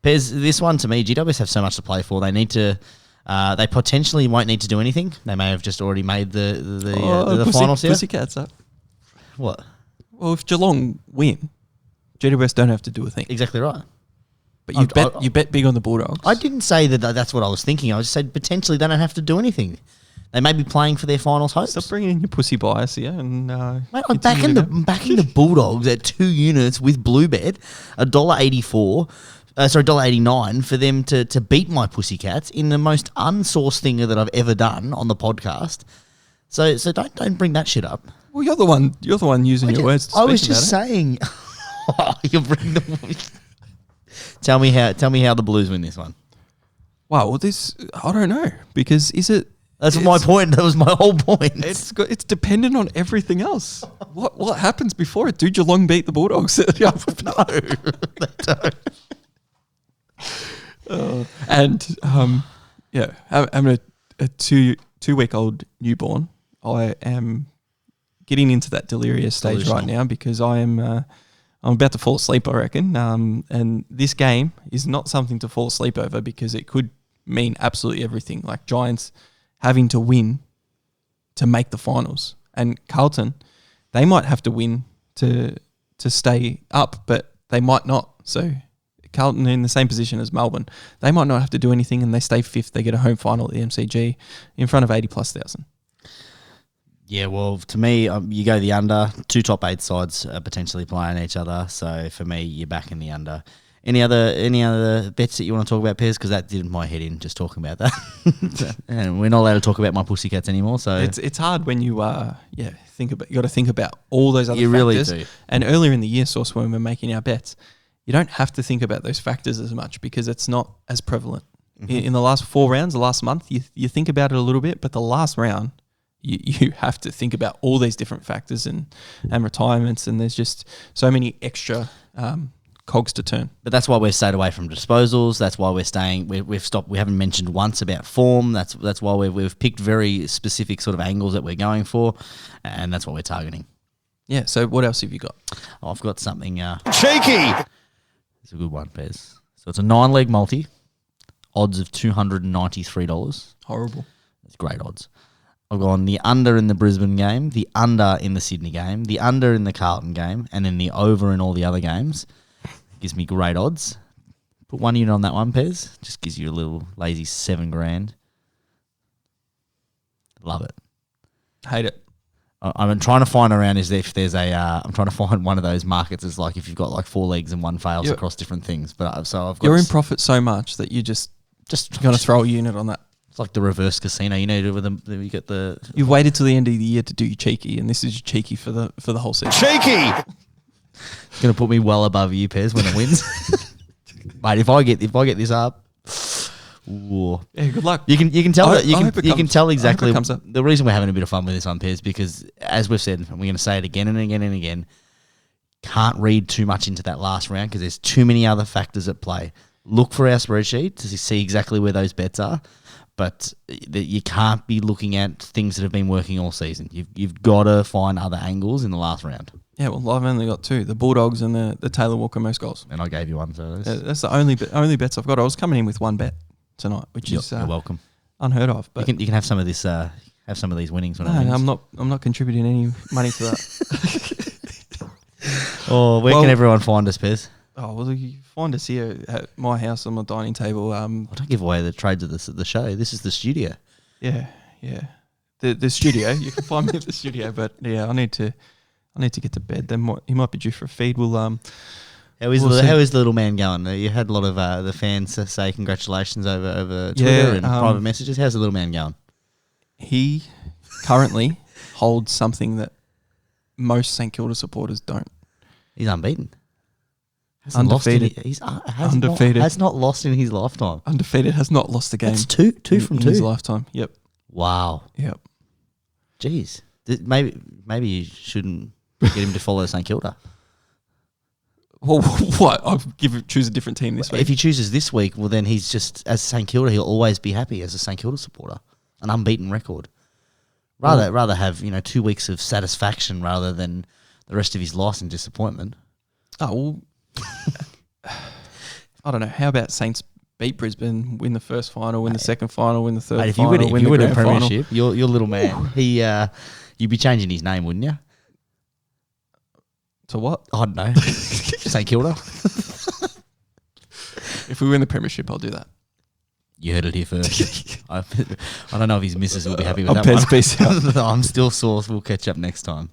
Pez, this one to me, GWS have so much to play for. They need to, they potentially won't need to do anything. They may have just already made the finals here.
Pussycats up.
What?
Well, if Geelong win, GWS don't have to do a thing.
Exactly right.
But you bet big on the Bulldogs.
I didn't say that that's what I was thinking. I just said potentially they don't have to do anything. They may be playing for their finals hopes.
Stop bringing in your pussy bias here. And
Mate, I'm backing the Bulldogs at 2 units with Bluebet, $1.84. $1.89 for them to beat my Pussycats in the most unsourced thing that I've ever done on the podcast. So don't bring that shit up.
Well, you're the one using your words. To
I was
speak
just
about it.
saying. You bring the. Tell me how the Blues win this one.
Wow, well, this I don't know because is it?
That's my point. That was my whole point.
It's dependent on everything else. What happens before it? Do Geelong beat the Bulldogs? No,
they don't.
having a 2-week-old newborn, I am getting into that delirious stage right now because I'm about to fall asleep, I reckon. And this game is not something to fall asleep over because it could mean absolutely everything. Like Giants having to win to make the finals, and Carlton, they might have to win to stay up, but they might not. So Carlton in the same position as Melbourne, they might not have to do anything, and they stay 5th. They get a home final at the MCG in front of 80,000+.
Yeah, well, to me, you go the under. 2 top 8 sides are potentially playing each other. So for me, you're back in the under. Any other bets that you want to talk about, Pez? Because that did my head in just talking about that. And we're not allowed to talk about my Pussycats anymore. So
it's hard when you think about. You got to think about all those other
You really
factors.
do.
And earlier in the year, Sauce, when we were making our bets, you don't have to think about those factors as much because it's not as prevalent. In the last 4 rounds, the last month, you think about it a little bit, but the last round, you have to think about all these different factors and retirements, and there's just so many extra cogs to turn.
But that's why we've stayed away from disposals. That's why we're staying. We've stopped. We haven't mentioned once about form. That's why we've picked very specific sort of angles that we're going for, and that's what we're targeting.
Yeah. So what else have you got?
Oh, I've got something.
Cheeky!
It's a good one, Pez. So it's a 9-leg multi, odds of $293.
Horrible.
It's great odds. I've gone the under in the Brisbane game, the under in the Sydney game, the under in the Carlton game, and then the over in all the other games. Gives me great odds. Put 1 unit on that one, Pez. Just gives you a little lazy $7,000. Love it.
Hate it.
I'm trying to find around if there's a. I'm trying to find one of those markets as like if you've got like 4 legs and one fails across different things. But so I've got.
You're in profit so much that you just going to throw a unit on that.
It's like the reverse casino. You know, with you get the.
You've waited till the end of the year to do your cheeky, and this is your cheeky for the whole season.
Cheeky!
It's going to put me well above you, Pez, when it wins. Mate, if I get this up, ooh.
Yeah, good luck.
You can tell that you can tell exactly
it comes up.
the reason we're having a bit of fun with this one, Pez, because as we've said, and we're going to say it again and again and again, can't read too much into that last round because there's too many other factors at play. Look for our spreadsheet to see exactly where those bets are. But you can't be looking at things that have been working all season. You've got to find other angles in the last round.
Yeah, well, I've only got 2: the Bulldogs and the Taylor Walker most goals.
And I gave you one, so
That's the only bets I've got. I was coming in with 1 bet tonight, which is
you're welcome.
Unheard of. But
you can have some of this, have some of these winnings. When
I'm not contributing any money to that.
Where can everyone find us, Pez?
Oh, well, you find us here at my house on my dining table.
Don't give away the trades of the show. This is the studio.
Yeah. The studio. You can find me at the studio, but yeah, I need to get to bed. Then he might be due for a feed. How is
the little man going? You had a lot of the fans say congratulations over Twitter and private messages. How's the little man going?
He currently holds something that most St Kilda supporters don't.
He's unbeaten.
Undefeated.
Undefeated. Has not lost in his lifetime.
Undefeated. Has not lost a game.
That's two from
in
two.
his lifetime. Yep.
Wow.
Yep.
Jeez. Maybe you shouldn't get him to follow St Kilda.
Well, what? I'll choose a different team this week.
If he chooses this week, well, then he's just, as St Kilda, he'll always be happy as a St Kilda supporter. An unbeaten record. Rather have 2 weeks of satisfaction rather than the rest of his loss and disappointment.
Oh, well, I don't know. How about Saints beat Brisbane, win the first final, win the second final, win the third
Mate,
final,
if you win a
final?
premiership, your little man, you'd be changing his name, wouldn't you?
To what?
I don't know. St Kilda.
If we win the premiership, I'll do that.
You heard it here first. I don't know if his missus will be happy with
I'll
that
Pez
one.
peace out.
I'm still sauce. We'll catch up next time.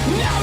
No!